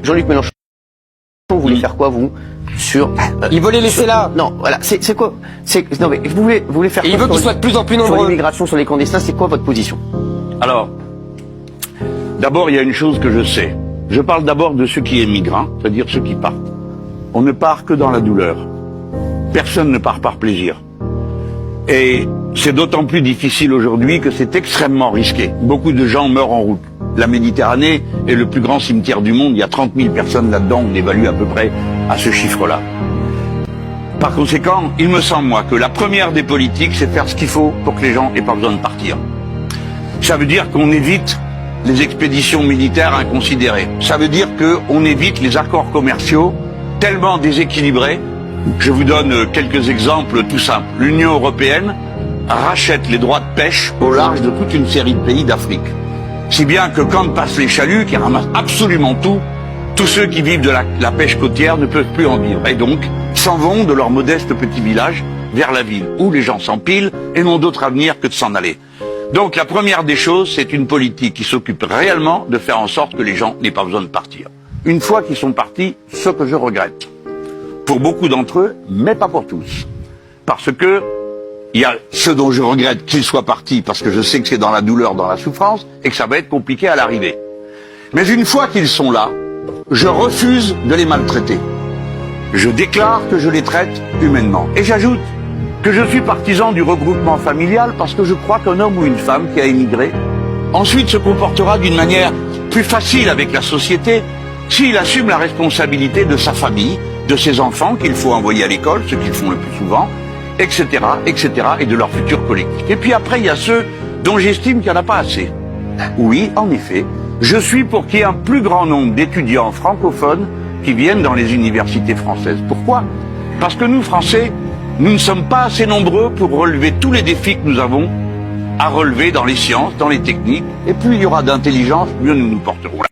Jean-Luc Mélenchon, vous voulez faire quoi, vous, sur... Il veut les laisser là. Non, voilà, c'est quoi? Non, mais vous voulez faire Et quoi il veut qu'ils soient de plus en plus sur nombreux. l'immigration, sur les clandestins, c'est quoi votre position? Alors, d'abord, il y a une chose que je sais. Je parle d'abord de ceux qui émigrent, hein, c'est-à-dire ceux qui partent. On ne part que dans la douleur. Personne ne part par plaisir. Et c'est d'autant plus difficile aujourd'hui que c'est extrêmement risqué. Beaucoup de gens meurent en route. La Méditerranée est le plus grand cimetière du monde. Il y a 30 000 personnes là-dedans. On évalue à peu près à ce chiffre-là. Par conséquent, il me semble, moi, que la première des politiques, c'est de faire ce qu'il faut pour que les gens n'aient pas besoin de partir. Ça veut dire qu'on évite les expéditions militaires inconsidérées. Ça veut dire qu'on évite les accords commerciaux tellement déséquilibrés. Je vous donne quelques exemples tout simples. L'Union européenne rachète les droits de pêche au large de toute une série de pays d'Afrique. Si bien que quand passent les chaluts, qui ramassent absolument tout, tous ceux qui vivent de la pêche côtière ne peuvent plus en vivre. Et donc, s'en vont de leur modeste petit village vers la ville, où les gens s'empilent et n'ont d'autre avenir que de s'en aller. Donc la première des choses, c'est une politique qui s'occupe réellement de faire en sorte que les gens n'aient pas besoin de partir. Une fois qu'ils sont partis, ce que je regrette, pour beaucoup d'entre eux, mais pas pour tous. Parce que il y a ceux dont je regrette qu'ils soient partis, parce que je sais que c'est dans la douleur, dans la souffrance, et que ça va être compliqué à l'arrivée. Mais une fois qu'ils sont là, je refuse de les maltraiter. Je déclare que je les traite humainement. Et j'ajoute que je suis partisan du regroupement familial parce que je crois qu'un homme ou une femme qui a émigré, ensuite se comportera d'une manière plus facile avec la société s'il assume la responsabilité de sa famille, de ses enfants qu'il faut envoyer à l'école, ce qu'ils font le plus souvent, etc., etc., et de leur futur collectif. Et puis après, il y a ceux dont j'estime qu'il n'y en a pas assez. Oui, en effet, je suis pour qu'il y ait un plus grand nombre d'étudiants francophones qui viennent dans les universités françaises. Pourquoi? Parce que nous, Français, nous ne sommes pas assez nombreux pour relever tous les défis que nous avons à relever dans les sciences, dans les techniques, et plus il y aura d'intelligence, mieux nous nous porterons.